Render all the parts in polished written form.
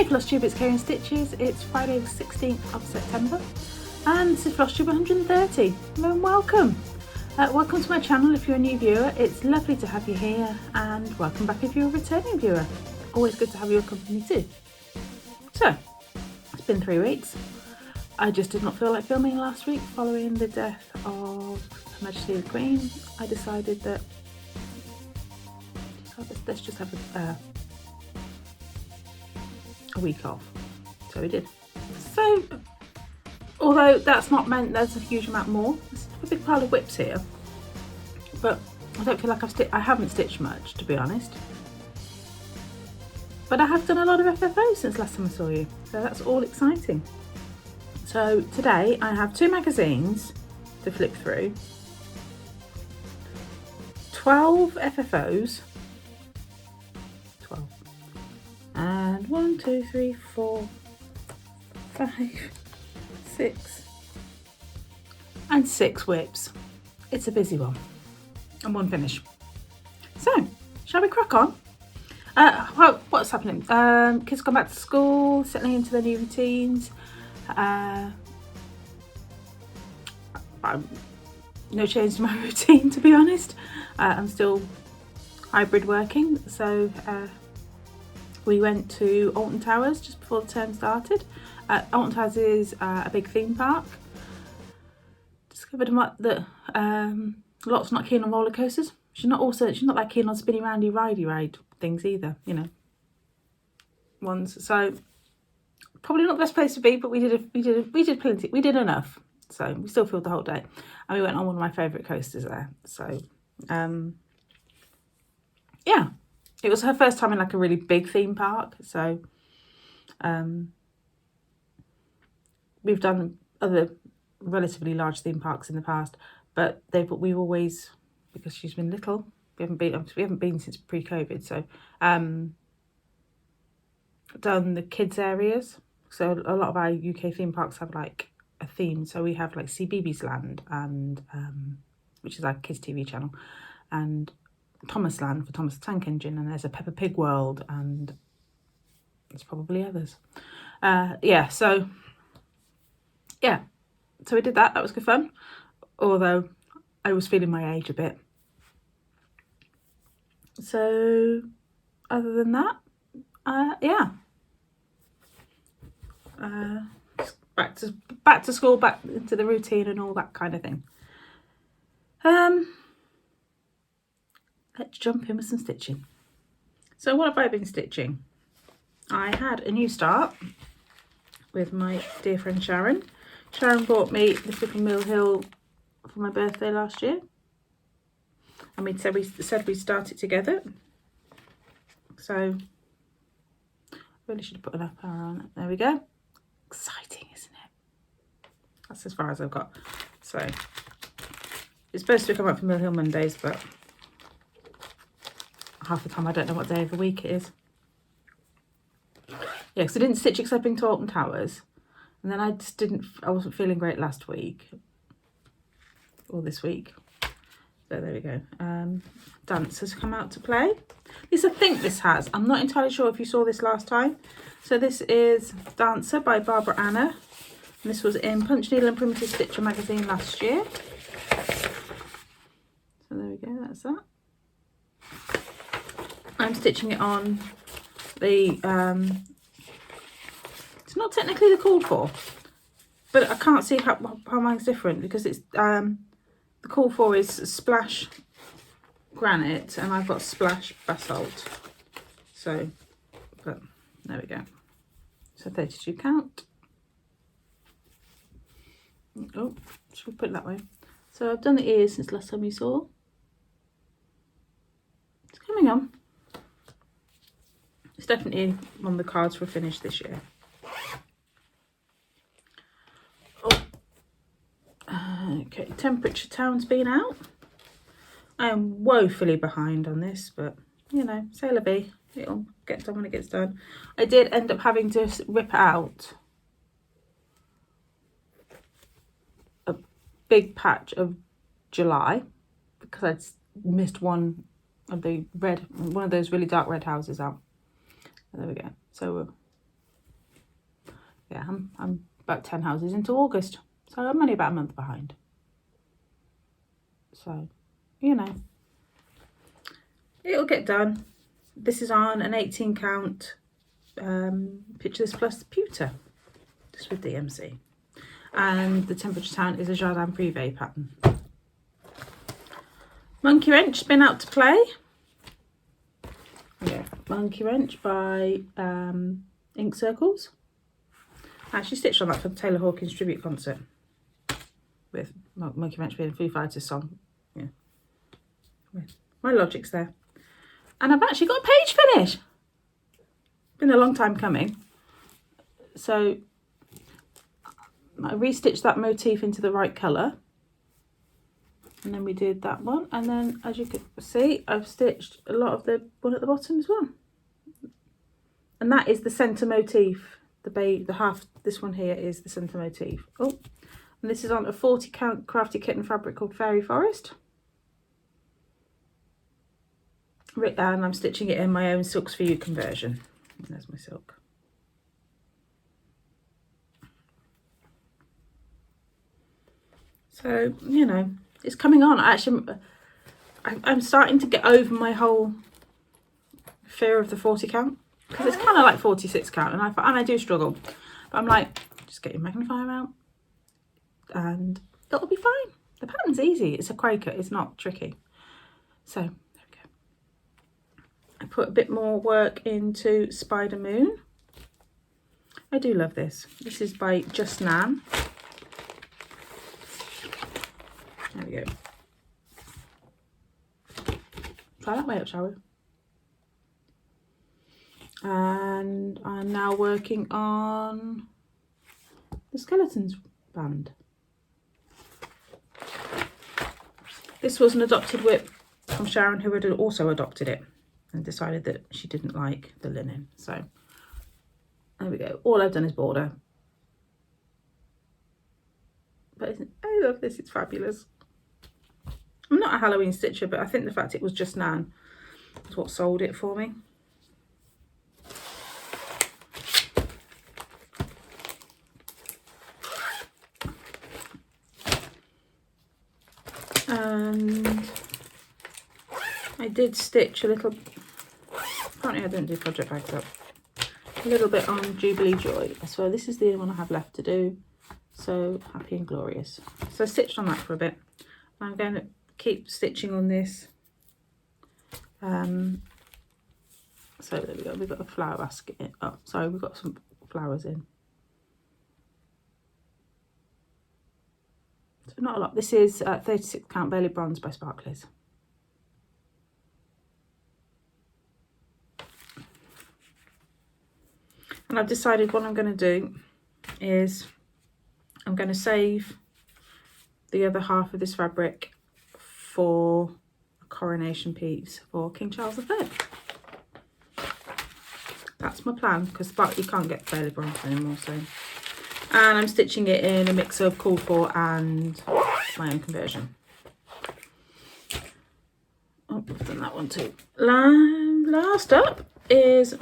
Hey Floss Tube, it's Karen Stitches. It's Friday the 16th of September and this is Floss Tube 130. And welcome. Welcome to my channel if you're a new viewer. It's lovely to have you here, and welcome back if you're a returning viewer. Always good to have your company too. So, it's been 3 weeks. I just did not feel like filming last week following the death of Her Majesty the Queen. I decided that let's just have a week off. So we did. So, although that's not meant there's a huge amount more, there's a big pile of whips here, but I don't feel like I haven't stitched much, to be honest. But I have done a lot of FFOs since last time I saw you, so that's all exciting. So today I have 2 magazines to flip through, 12 FFOs, 12, and 1, 2, 3, 4, 5, 6, and 6 whips. It's a busy one, and 1 finish. So, shall we crack on? Well, what's happening? Kids gone back to school, settling into their new routines. No change to my routine, to be honest. I'm still hybrid working, so we went to Alton Towers just before the term started. Alton Towers is a big theme park. Discovered that Lot's not keen on roller coasters. She's not that keen on spinny roundy ridey ride things either, you know. So probably not the best place to be, but we did plenty. We did enough, so we still filled the whole day, and we went on one of my favourite coasters there. So yeah, it was her first time in like a really big theme park. So we've done other relatively large theme parks in the past, but we've always, because she's been little, we haven't been since pre-COVID, so done the kids areas. So a lot of our UK theme parks have like a theme. So we have like CBeebies Land, and which is our kids TV channel, and Thomas Land for Thomas the Tank Engine, and there's a Peppa Pig World, and there's probably others. So we did that. That was good fun, although I was feeling my age a bit. So other than that, back to school, back into the routine and all that kind of thing. Let's jump in with some stitching. So what have I been stitching? I had a new start with my dear friend Sharon. Sharon bought me this little Mill Hill for my birthday last year, and we said we'd start it together. So really should have put enough power on it. There we go. Exciting, isn't it? That's as far as I've got. So it's supposed to come up for Mill Hill Mondays, but half the time I don't know what day of the week it is. Yeah, because I didn't stitch except in Alton Towers, and then I wasn't feeling great last week or this week. So there we go. Dance has come out to play. At least I think this has. I'm not entirely sure if you saw this last time. So this is Dancer by Barbara Anna. And this was in Punch Needle and Primitive Stitcher magazine last year. So there we go, that's that. I'm stitching it on the, it's not technically the called for, but I can't see how mine's different, because it's, the call for is Splash Granite, and I've got Splash Basalt. So, but there we go. So 32 count. Oh, should we put it that way? So I've done the ears since last time you saw. It's coming on. It's definitely on the cards for a finish this year. Okay, Temperature Town's been out. I am woefully behind on this, but you know, c'est la vie. It'll get done when it gets done. I did end up having to rip out a big patch of July because I'd missed one of those really dark red houses out. There we go. So Yeah, I'm about 10 houses into August, so I'm only about a month behind. So, you know, it'll get done. This is on an 18 count Picture This Plus Pewter, just with DMC. And the temperature count is a Jardin Prive pattern. Monkey Wrench, been out to play. Yeah, Monkey Wrench by Ink Circles. I actually stitched on that for the Taylor Hawkins tribute concert, with Monkey Wrench being a Foo Fighters song. Yeah, my logic's there. And I've actually got a page finish. Been a long time coming. So I restitched that motif into the right colour. And then we did that one. And then, as you can see, I've stitched a lot of the one at the bottom as well. And that is the centre motif. The half, this one here is the centre motif. Oh, and this is on a 40 count Crafty Kitten fabric called Fairy Forest. And I'm stitching it in my own Silks For You conversion. And there's my silk. So, you know, it's coming on. Actually, I'm starting to get over my whole fear of the 40 count, because it's kind of like 46 count, and I do struggle. But I'm like, just get your magnifier out and it'll be fine. The pattern's easy. It's a Quaker. It's not tricky. So there we go. I put a bit more work into Spider Moon. I do love this. This is by Just Nan. There we go. Try that way up, shall we? And I'm now working on the Skeletons band. This was an adopted whip from Sharon, who had also adopted it and decided that she didn't like the linen. So there we go. All I've done is border. But I love this, it's fabulous. I'm not a Halloween stitcher, but I think the fact it was Just Nan is what sold it for me. And I did stitch a little, apparently I didn't do project bags up, a little bit on Jubilee Joy. So this is the only one I have left to do. So Happy and Glorious. So I stitched on that for a bit. I'm going to keep stitching on this. So there we go, we've got a flower basket in. Oh, sorry, we've got some flowers in. So not a lot. This is 36 count Bailey Bronze by Sparklies. And I've decided what I'm going to do is I'm going to save the other half of this fabric for a coronation piece for King Charles III. That's my plan, because you can't get Bailey Bronze anymore. So, and I'm stitching it in a mix of called for and my own conversion. Oh, I've done that one too. Last up is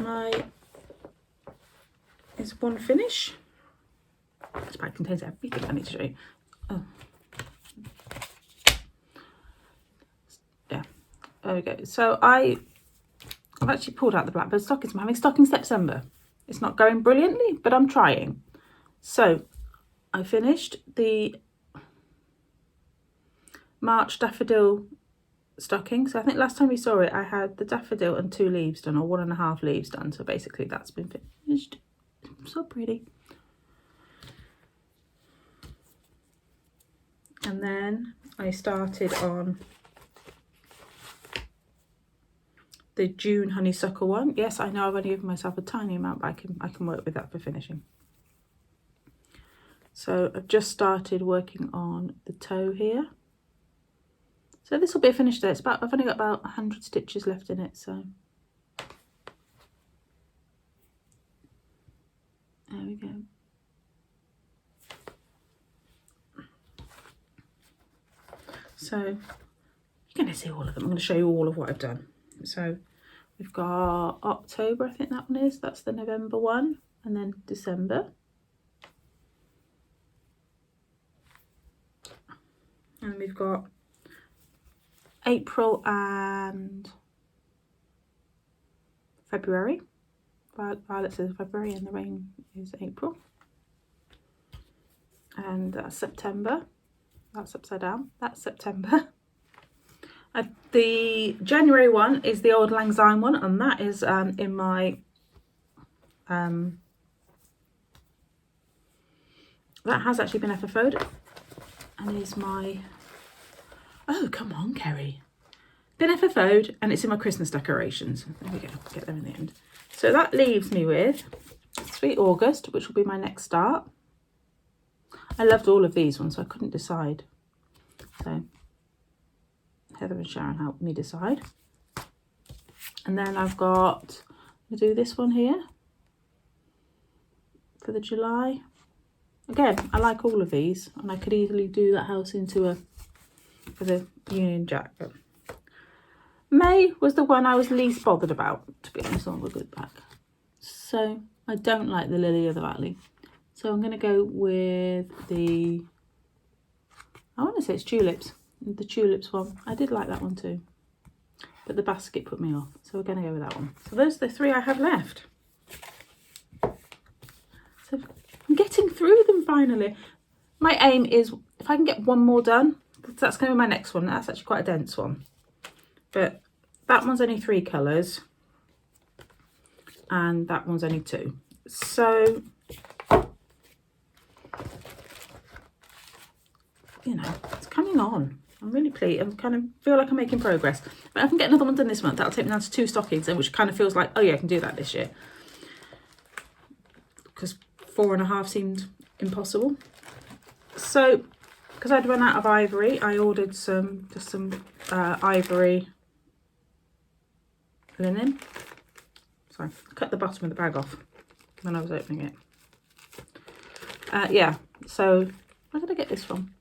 one finish. This bag contains everything I need to show you. Oh. Yeah, there we go. So I've actually pulled out the Blackbird stockings. I'm having stocking September. It's not going brilliantly, but I'm trying. So I finished the March daffodil stocking. So I think last time we saw it, I had the daffodil and 2 leaves done, or 1.5 leaves done. So basically that's been finished. So pretty. And then I started on the June honeysuckle one. Yes, I know I've only given myself a tiny amount, but I can work with that for finishing. So I've just started working on the toe here. So this will be a finished day. I've only got about 100 stitches left in it, so there we go. So you're going to see all of them. I'm going to show you all of what I've done. So we've got October, I think that one is. That's the November one, and then December. And we've got April and February. Violets is February and the rain is April. And that's September. That's upside down. That's September. The January one is the Old Lang Syne one, and that is in my that has actually been FFO'd, and is my, oh come on Kerry, been FFO'd, and it's in my Christmas decorations. There we go, get them in the end. So that leaves me with Sweet August, which will be my next start. I loved all of these ones, so I couldn't decide. So Heather and Sharon helped me decide. And then I've got, I'll do this one here for the July. Again, I like all of these, and I could easily do that house into a, for the Union Jack. But May was the one I was least bothered about, to be honest, on the good back. So I don't like the Lily of the Valley. So I'm going to go with the, I want to say it's Tulips. The Tulips one. I did like that one too, but the basket put me off, so we're going to go with that one. So those are the three I have left. So I'm getting through them finally. My aim is, if I can get one more done, that's going to be my next one. That's actually quite a dense one, but that one's only 3 colours and that one's only 2. So, you know, it's coming on. I'm really pleased. I kind of feel like I'm making progress. But I can get another one done this month. That'll take me down to 2 stockings, which kind of feels like, oh yeah, I can do that this year. Because 4.5 seemed impossible. So, because I'd run out of ivory, I ordered some ivory linen. Sorry, I cut the bottom of the bag off when I was opening it. Yeah, so where did I get this from?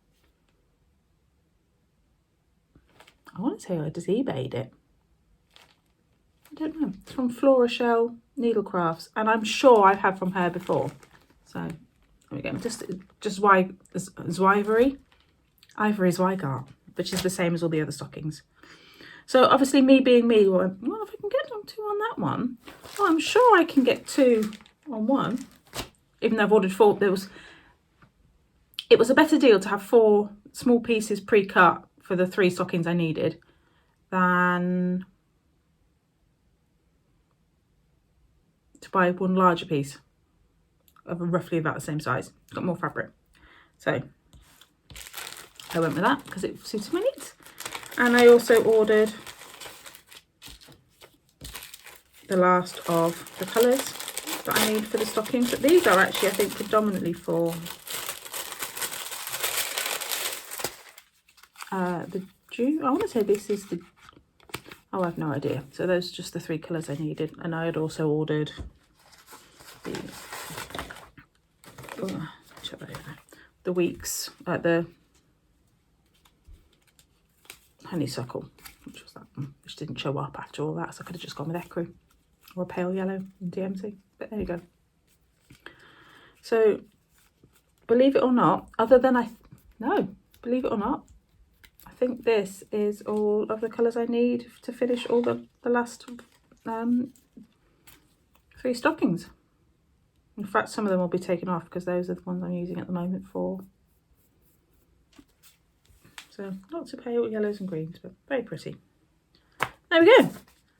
I want to say I just eBayed it. I don't know. It's from Flora Shell Needlecrafts, and I'm sure I've had from her before. So there we go. Just Ivory. Ivory is Zygarde, which is the same as all the other stockings. So obviously, me being me, well, if I can get them 2 on that one, well, I'm sure I can get 2 on one. Even though I've ordered 4, it was a better deal to have 4 small pieces pre-cut for the 3 stockings I needed than to buy one larger piece of roughly about the same size. Got more fabric. So I went with that because it suited my needs. And I also ordered the last of the colours that I need for the stockings. But these are actually, I think, predominantly for the June. I want to say this is the, oh, I have no idea. So those are just the 3 colours I needed. And I had also ordered the weeks at the honeysuckle, which was that one, which didn't show up after all that, so I could have just gone with ecru or a pale yellow in DMC, but there you go. So believe it or not, believe it or not, I think this is all of the colours I need to finish all the last 3 stockings. In fact, some of them will be taken off because those are the ones I'm using at the moment for. So lots of pale yellows and greens, but very pretty. There we go.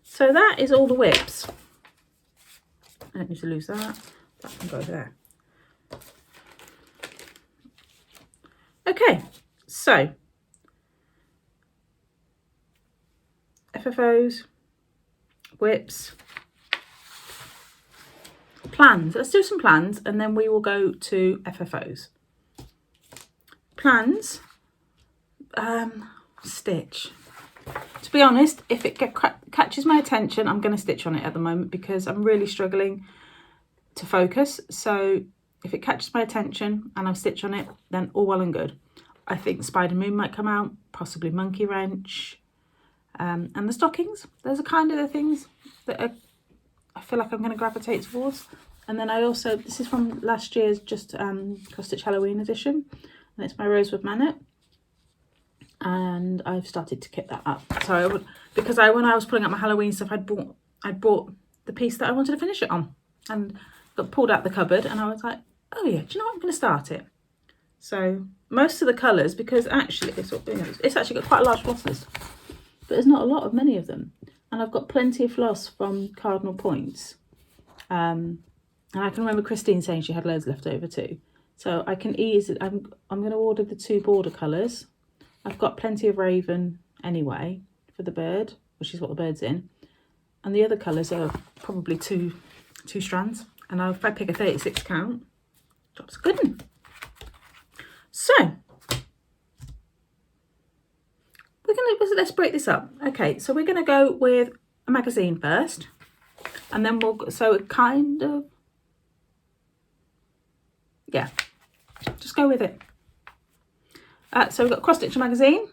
So that is all the whips. I don't need to lose that. That can go there. Okay, so FFOs, whips, plans. Let's do some plans and then we will go to FFOs. Plans, stitch. To be honest, if it catches my attention, I'm going to stitch on it at the moment because I'm really struggling to focus. So if it catches my attention and I stitch on it, then all well and good. I think Spider Moon might come out, possibly Monkey Wrench, and the stockings. Those are kind of the things that I feel like I'm going to gravitate towards. And then I also, this is from last year's Just Cross Stitch Halloween edition, and it's my Rosewood Manet. and I've started to kit that up. So I would, because when I was pulling up my Halloween stuff, I'd bought the piece that I wanted to finish it on, and got pulled out the cupboard, and I was like, oh yeah, do you know what, I'm going to start it. So most of the colours, because actually it's actually got quite a large floss list, but there's not many of them, and I've got plenty of floss from Cardinal Points, and I can remember Christine saying she had loads left over too. So I can easily, I'm going to order the 2 border colours. I've got plenty of Raven anyway for the bird, which is what the bird's in, and the other colours are probably two strands. And if I pick a 36 count, job's a good one. So let's break this up. Okay, so we're gonna go with a magazine first, and then just go with it. So we've got Cross Stitch magazine.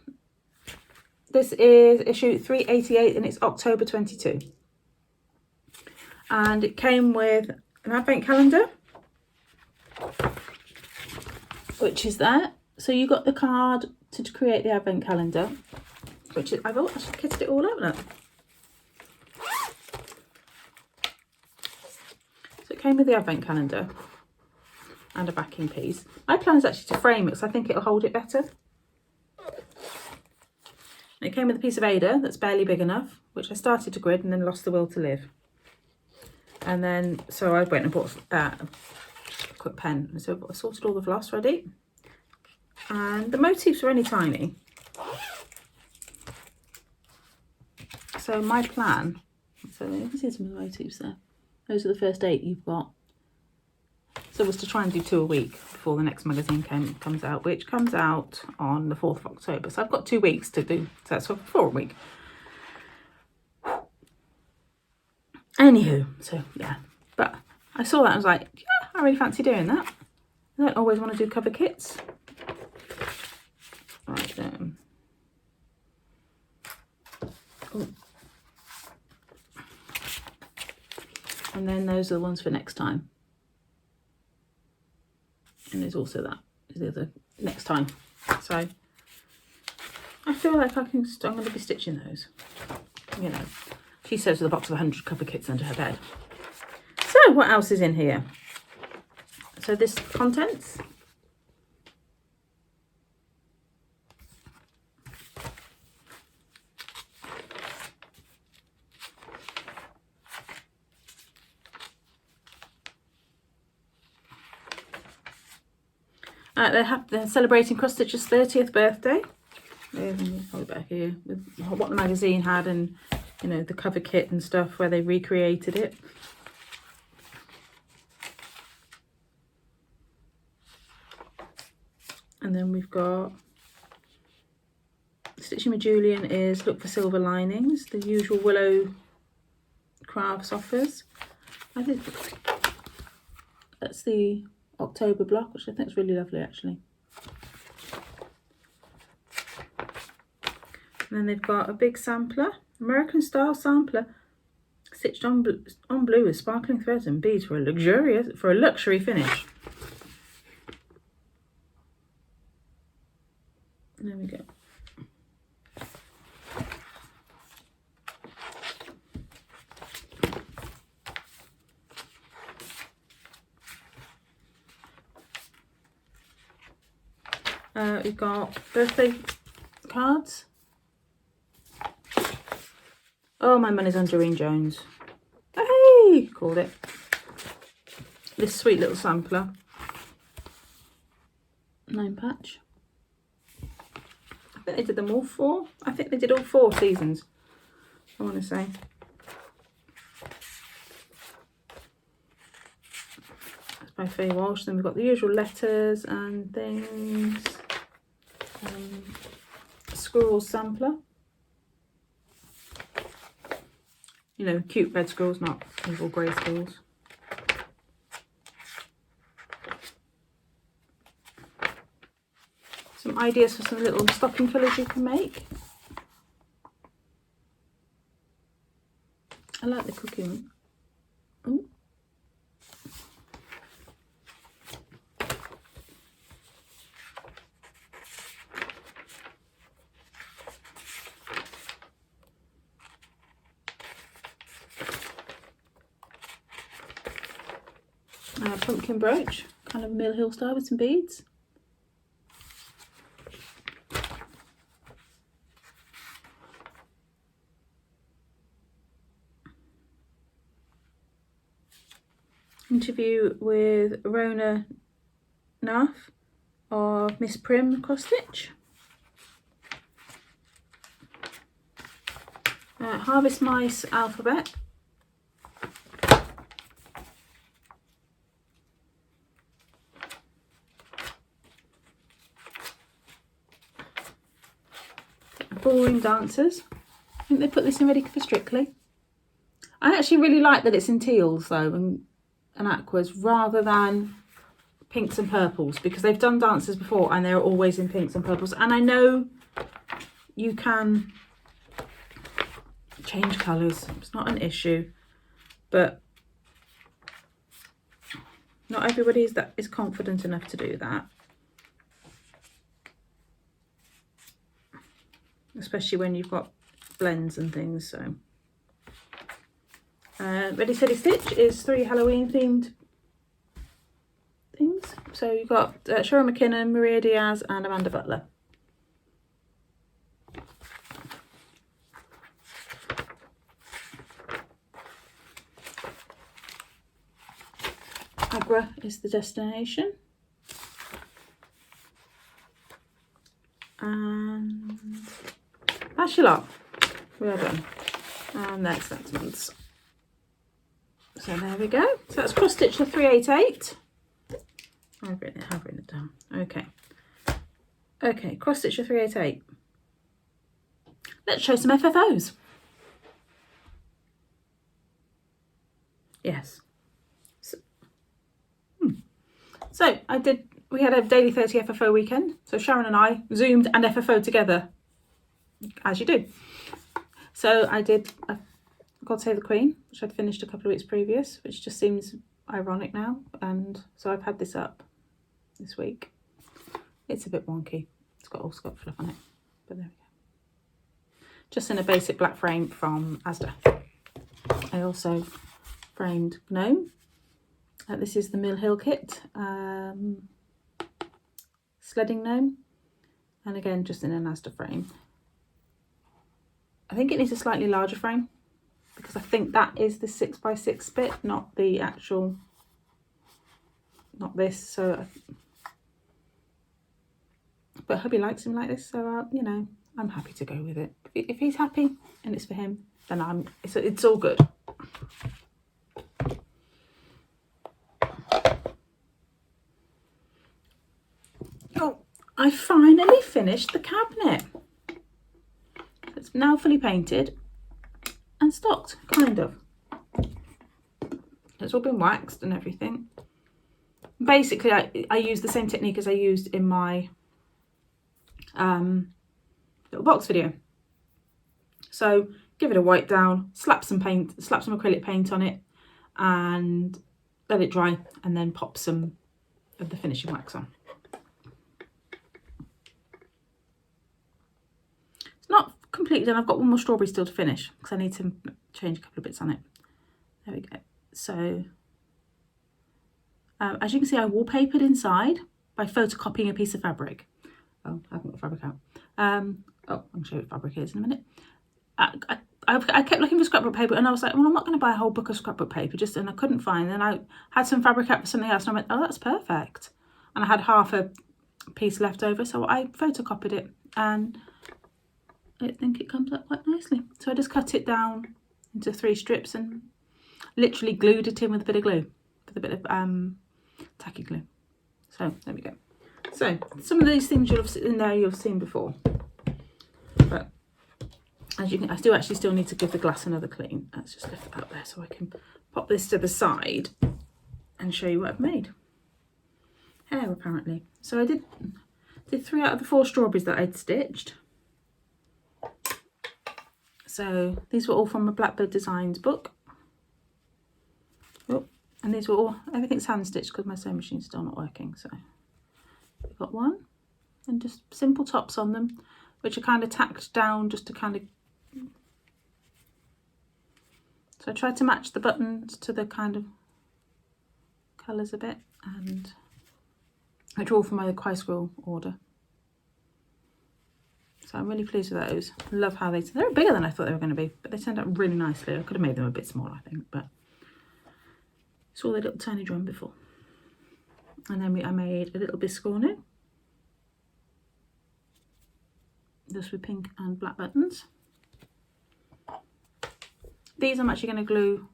This is issue 388 and it's October 22. And it came with an advent calendar, which is there. So you got the card to create the advent calendar, which is, I've actually kitted it all out now. So it came with the advent calendar and a backing piece. My plan is actually to frame it because I think it'll hold it better. It came with a piece of Ada that's barely big enough, which I started to grid and then lost the will to live. And then, so I went and bought a quick pen. So I sorted all the floss ready. And the motifs are only tiny. So my plan, so you can see some of the motifs there. Those are the first 8 you've got. So it was to try and do 2 a week before the next magazine comes out, which comes out on the 4th of October. So I've got 2 weeks to do, so that's 4 a week. Anywho, so yeah, but I saw that and I was like, yeah, I really fancy doing that. I don't always want to do cover kits. Right, and then those are the ones for next time. And there's also that, the other next time. So I feel like I'm going to be stitching those, you know. She says with a box of 100 cover kits under her bed. So what else is in here? So this contents. They're celebrating Cross Stitch's 30th birthday. Probably back here with what the magazine had, and you know, the cover kit and stuff where they recreated it. And then we've got Stitching with Julian is look for silver linings, the usual willow crafts offers. I think that's the October block, which I think is really lovely actually. And then they've got a big sampler, American style sampler, stitched on blue with sparkling threads and beads for a luxury finish. There we go. We've got birthday cards. Oh, my money's on Doreen Jones. Hey, called it. This sweet little sampler. 9 patch. I think they did them all 4. I think they did all 4 seasons, I want to say. That's by Faye Walsh. Then we've got the usual letters and things. Squirrel sampler. You know, cute red squirrels, not evil grey squirrels. Some ideas for some little stocking fillers you can make. I like the cooking. Ooh. pumpkin brooch, kind of Mill Hill style with some beads. Interview with Rona Nath of Miss Prim cross stitch. Harvest Mice alphabet. Ballroom Dancers. I think they put this in ready for Strictly. I actually really like that it's in teals though and aquas rather than pinks and purples, because they've done dancers before and they're always in pinks and purples, and I know you can change colours, it's not an issue, but not everybody is confident enough to do that, especially when you've got blends and things. So Ready Steady Stitch is 3 Halloween themed things. So you've got Cheryl McKinnon, Maria Diaz and Amanda Butler. Agra is the destination. And that's your lot. We are done. And next month's. So there we go. So that's cross stitch the 388. I've written it down. Okay. Okay, cross stitch the 388. Let's show some FFOs. Yes. So we had a daily 30 FFO weekend. So Sharon and I zoomed and FFO together, as you do. So I did God Save the Queen, which I'd finished a couple of weeks previous, which just seems ironic now. And so I've had this up this week. It's a bit wonky. It's got all Scott fluff on it, but there we go. Just in a basic black frame from Asda. I also framed Gnome. This is the Mill Hill kit, sledding gnome, and again just in an Asda frame. I think it needs a slightly larger frame because I think that is the 6x6 bit, not the actual, not this. So, but hubby likes him like this, so you know, I'm happy to go with it. If he's happy and it's for him, then it's all good. Oh, I finally finished the cabinet. It's now fully painted and stocked, kind of. It's all been waxed and everything. Basically, I used the same technique as I used in my little box video. So give it a wipe down, slap some acrylic paint on it, and let it dry, and then pop some of the finishing wax on. Not completely done. I've got one more strawberry still to finish because I need to change a couple of bits on it. There we go. So as you can see, I wallpapered inside by photocopying a piece of fabric. Oh, I haven't got fabric out. Oh, I'll show you what fabric is in a minute. I kept looking for scrapbook paper and I was like, well, I'm not going to buy a whole book of scrapbook paper, and I couldn't find. And I had some fabric out for something else and I went, oh, that's perfect. And I had half a piece left over, so I photocopied it and I think it comes up quite nicely. So I just cut it down into 3 strips and literally glued it in with a bit of glue, with a bit of tacky glue. So there we go. So some of these things you've seen before, but as you can, I do actually still need to give the glass another clean. Let's just lift it up there so I can pop this to the side and show you what I've made. Hair apparently. So I did 3 out of the 4 strawberries that I'd stitched. So these were all from a Blackbird Designs book. Oh, and these were all, everything's hand stitched because my sewing machine's still not working. So we've got one and just simple tops on them, which are kind of tacked down just to kind of, so I tried to match the buttons to the kind of colours a bit, and I draw from my Quai Squirrel order. So I'm really pleased with those. I love how they're bigger than I thought they were going to be, but they turned out really nicely. I could have made them a bit smaller, I think, but saw the little tiny drum before. And then I made a little biscornu, just with pink and black buttons. These I'm actually going to glue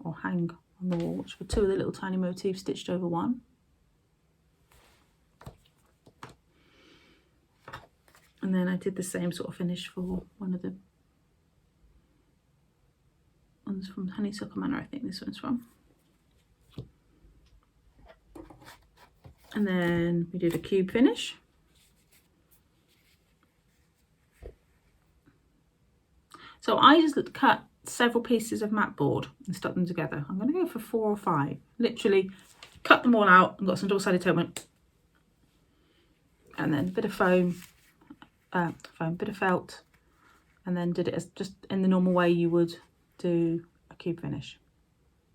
or hang on the wall, which were two of the little tiny motifs stitched over one. And then I did the same sort of finish for one of the ones from Honeysuckle Manor, I think this one's from. And then we did a cube finish. So I just cut several pieces of mat board and stuck them together. I'm going to go for 4 or 5. Literally cut them all out and got some double-sided tape, and then a bit of foam, bit of felt, and then did it as just in the normal way you would do a cube finish.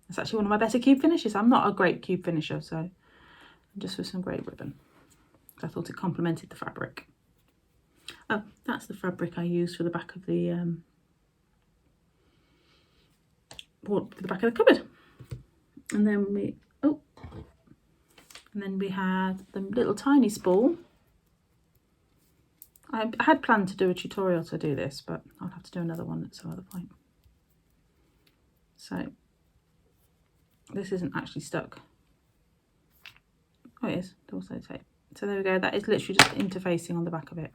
It's actually one of my better cube finishes. I'm not a great cube finisher, so just with some great ribbon. I thought it complemented the fabric. Oh, that's the fabric I used for the back of the back of the cupboard. And then we had the little tiny spool. I had planned to do a tutorial to do this, but I'll have to do another one at some other point. So this isn't actually stuck. Oh, it is, double-sided tape. So there we go, that is literally just interfacing on the back of it.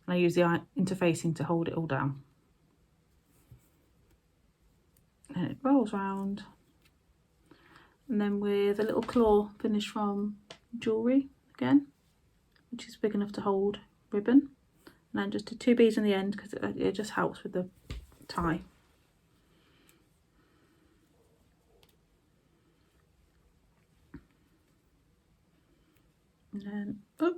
And I use the interfacing to hold it all down. And it rolls round. And then with a little claw finish from Jewellery again, which is big enough to hold ribbon. And then just did 2 beads in the end because it just helps with the tie. And then, pop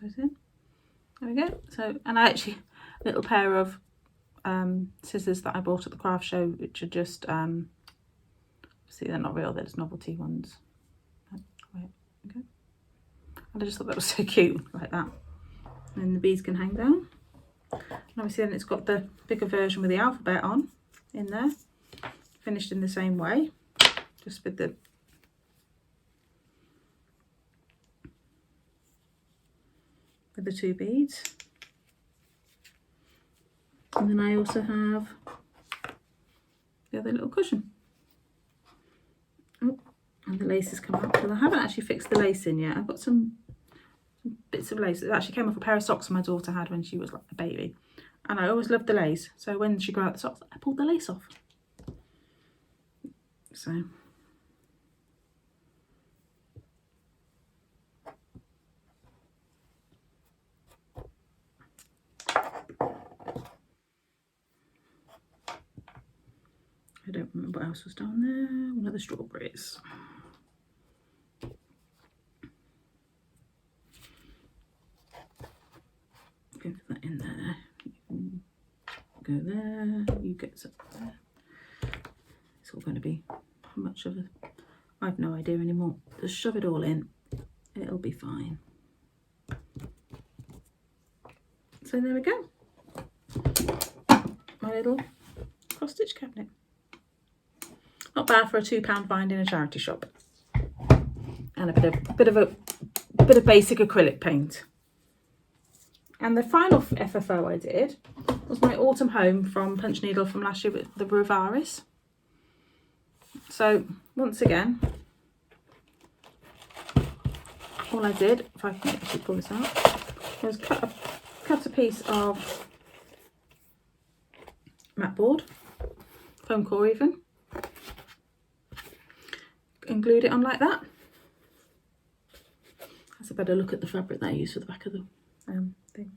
those in. There we go. So, and I actually, a little pair of scissors that I bought at the craft show, which are just, see, they're not real, they're just novelty ones. Okay. And I just thought that was so cute, like that. And the beads can hang down. And obviously then it's got the bigger version with the alphabet on in there, finished in the same way, just with the with the 2 beads. And then I also have the other little cushion. Oh, and the lace has come out, because I haven't actually fixed the lace in yet. I've got some bits of lace. It actually came off a pair of socks my daughter had when she was like a baby. And I always loved the lace. So when she grew out the socks, I pulled the lace off. So I don't remember what else was down there. One of the strawberries. Go for that in there. You can go there. You get some there. It's all going to be much of a... I have no idea anymore. Just shove it all in. It'll be fine. So there we go. My little cross-stitch cabinet. Not bad for a £2 find in a charity shop. And a bit of basic acrylic paint. And the final FFO I did was my autumn home from Punch Needle from last year with the Rivaris. So once again, all I did, if I can actually pull this out, was cut a piece of mat board, foam core even, and glued it on like that. That's a better look at the fabric that I used for the back of the thing.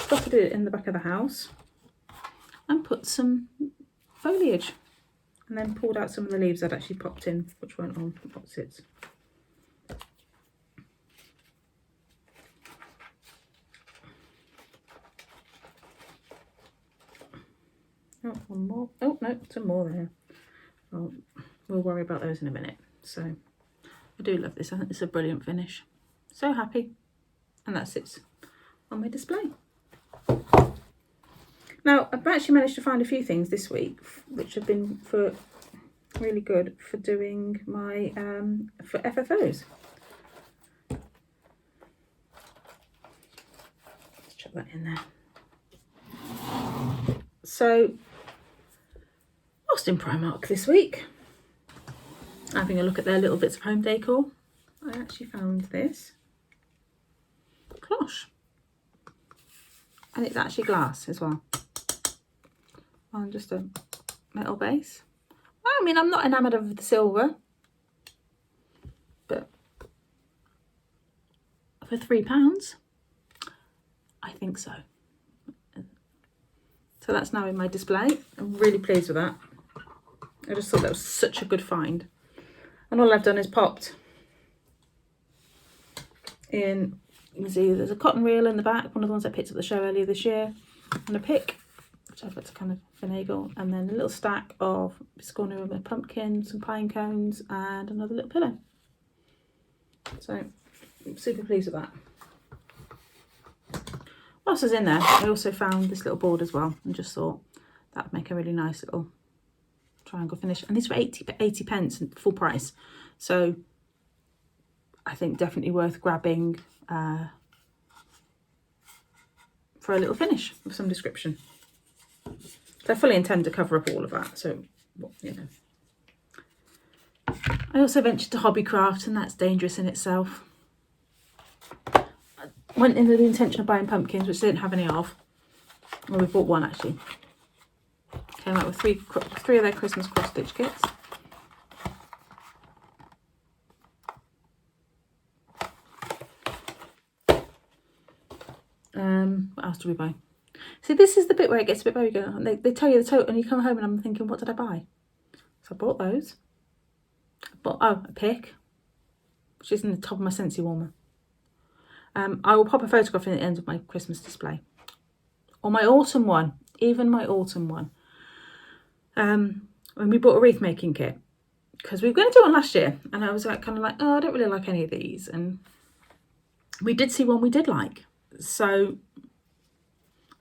Slotted it in the back of the house and put some foliage, and then pulled out some of the leaves I'd actually popped in, which weren't on opposites. Oh, one more. Oh no, some more there. Oh, we'll worry about those in a minute. So I do love this. I think it's a brilliant finish. So happy. And that sits on my display. Now, I've actually managed to find a few things this week which have been really good for doing my for FFOs. Let's chuck that in there. So, whilst in Primark this week, having a look at their little bits of home decor, I actually found this cloche. And it's actually glass as well. On just a metal base. I mean, I'm not enamoured of the silver, but for £3, I think so. So that's now in my display. I'm really pleased with that. I just thought that was such a good find. And all I've done is popped in, you can see there's a cotton reel in the back, one of the ones I picked up at the show earlier this year, and a pick, which I've got to kind of finagle, and then a little stack of biscornu with a pumpkin, some pine cones, and another little pillow. So I'm super pleased with that. Whilst I was in there, I also found this little board as well, and just thought that would make a really nice little triangle finish. And these were 80 pence full price, so I think definitely worth grabbing for a little finish of some description. So I fully intend to cover up all of that, so you know. I also ventured to Hobbycraft, and that's dangerous in itself. I went in with the intention of buying pumpkins, which they didn't have any of. Well, we bought one actually. Came out with three of their Christmas cross stitch kits. What else do we buy? See, this is the bit where it gets a bit bogus. They tell you the total, and you come home and I'm thinking, what did I buy? So I bought those. I bought a pick, which is in the top of my Scentsy warmer. I will pop a photograph in at the end of my Christmas display. Or my autumn one, even my autumn one. When we bought a wreath making kit, because we were going to do one last year, and I was kind of like, oh, I don't really like any of these. And we did see one we did like. So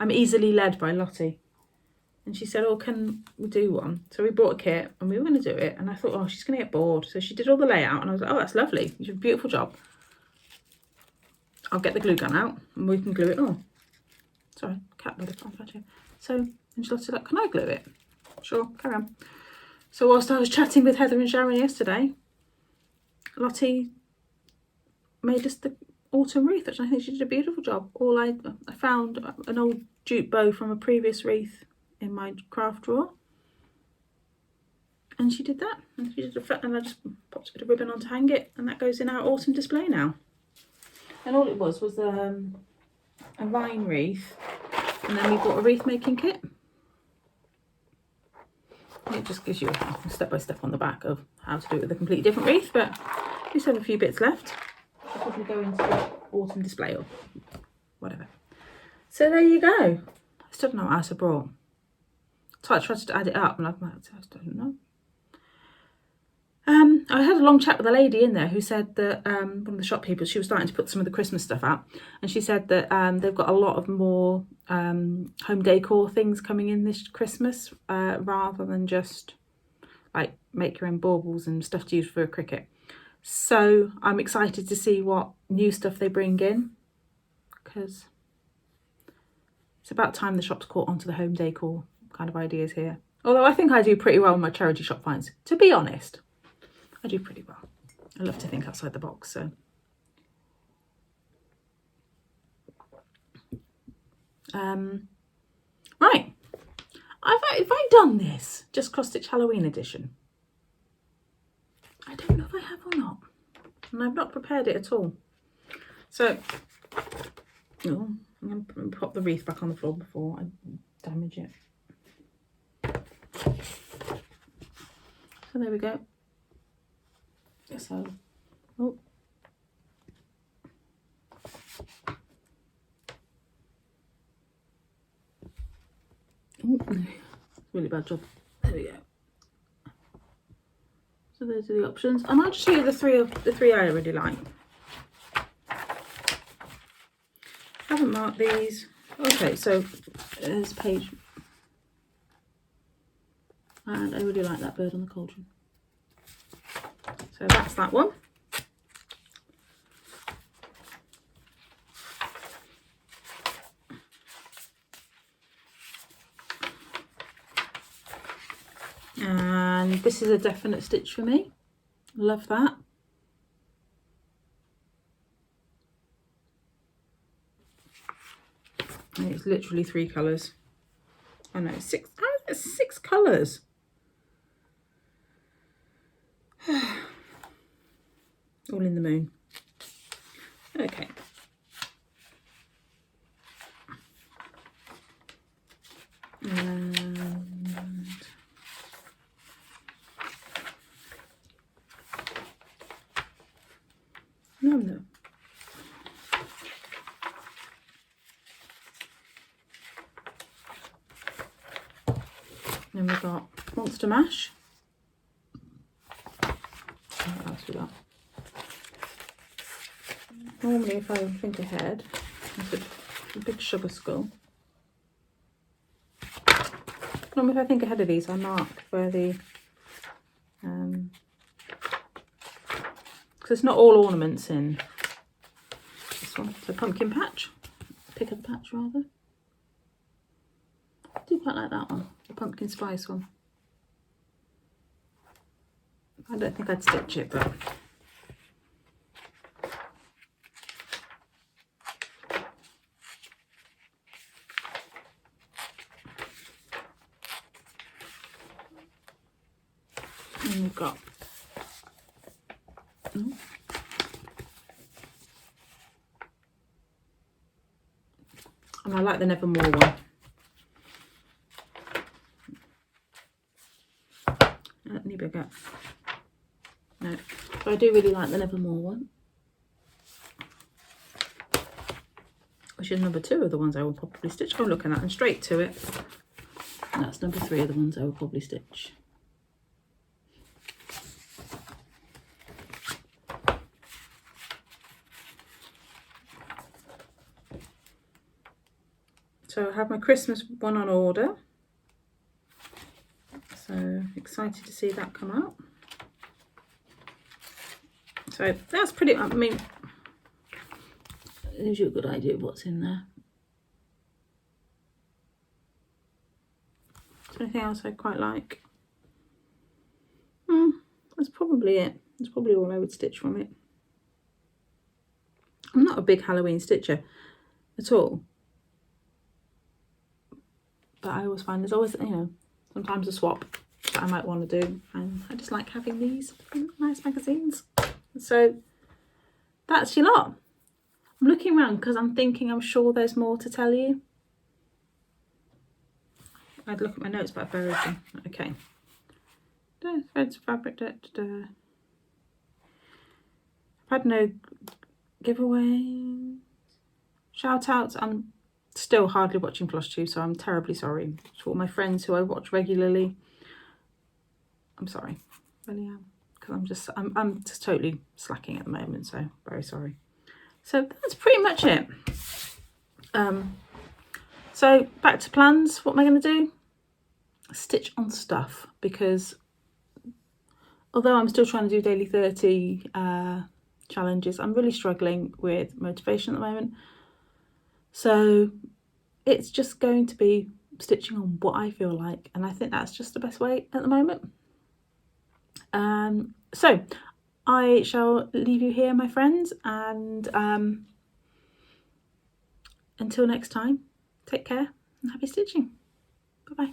I'm easily led by Lottie. And she said, oh, can we do one? So we bought a kit and we were going to do it. And I thought, oh, she's going to get bored. So she did all the layout and I was like, oh, that's lovely. You did a beautiful job. I'll get the glue gun out and we can glue it all. Sorry, cat by the front. So, and she said, like, can I glue it? Sure, carry on. So whilst I was chatting with Heather and Sharon yesterday, Lottie made us the autumn wreath, which I think she did a beautiful job. I found an old jute bow from a previous wreath in my craft drawer, and she did that, and she did and I just popped a bit of ribbon on to hang it, and that goes in our autumn display now. And all it was a vine wreath, and then we bought a wreath making kit. It just gives you a step-by-step on the back of how to do it with a completely different wreath, but we still have a few bits left. I'll probably go into the autumn display or whatever. So there you go. I still don't know what else I brought. So I tried to add it up and I don't know. I had a long chat with a lady in there who said that one of the shop people, she was starting to put some of the Christmas stuff out, and she said that they've got a lot of more home decor things coming in this Christmas rather than just like make your own baubles and stuff to use for a cricket. So I'm excited to see what new stuff they bring in, because it's about time the shop's caught onto the home decor kind of ideas here. Although I think I do pretty well in my charity shop finds, to be honest. I do pretty well. I love to think outside the box, so. Right. Have I done this? Just cross stitch Halloween edition? I don't know if I have or not. And I've not prepared it at all. So, I'm going to pop the wreath back on the floor before I damage it. So there we go. So, oh. Ooh, Really bad job. There we go. So those are the options, and I'll just show you the three I really like. Haven't marked these. Okay, so there's a page, and I really like that bird on the cauldron. So that's that one. And this is a definite stitch for me. Love that. And it's literally 3 colours. Oh no, 6. How is it 6 colours? All in the moon. Okay. And no. Then we've got Monster Mash. What else we got? Normally, if I think ahead, I a big sugar skull. Normally, if I think ahead of these, I mark where the because it's not all ornaments in this one. So pumpkin patch, pick of the patch rather. I do quite like that one, the pumpkin spice one. I don't think I'd stitch it, but and we've got and I like the Nevermore one. Any bigger? No, but I do really like the Nevermore one, which is number 2 of the ones I will probably stitch. I'm looking at them straight to it. And that's number 3 of the ones I will probably stitch. So I have my Christmas one on order. So excited to see that come out. So that's pretty, I mean, it gives you a good idea of what's in there. Is there anything else I quite like? That's probably it. That's probably all I would stitch from it. I'm not a big Halloween stitcher at all. But I always find there's always, you know, sometimes a swap that I might want to do. And I just like having these nice magazines. So that's your lot. I'm looking around because I'm thinking I'm sure there's more to tell you. I'd look at my notes, but I've buried them. Okay. Threads, fabric, I've had no giveaway. Shout outs. I'm still hardly watching FlossTube, so I'm terribly sorry to all my friends who I watch regularly. I'm sorry, really am, because I'm just totally slacking at the moment, so very sorry. So that's pretty much it. So back to plans. What am I going to do? Stitch on stuff, because although I'm still trying to do daily 30 challenges, I'm really struggling with motivation at the moment. So it's just going to be stitching on what I feel like, and I think that's just the best way at the moment. So I shall leave you here, my friends, and until next time, take care and happy stitching. Bye bye.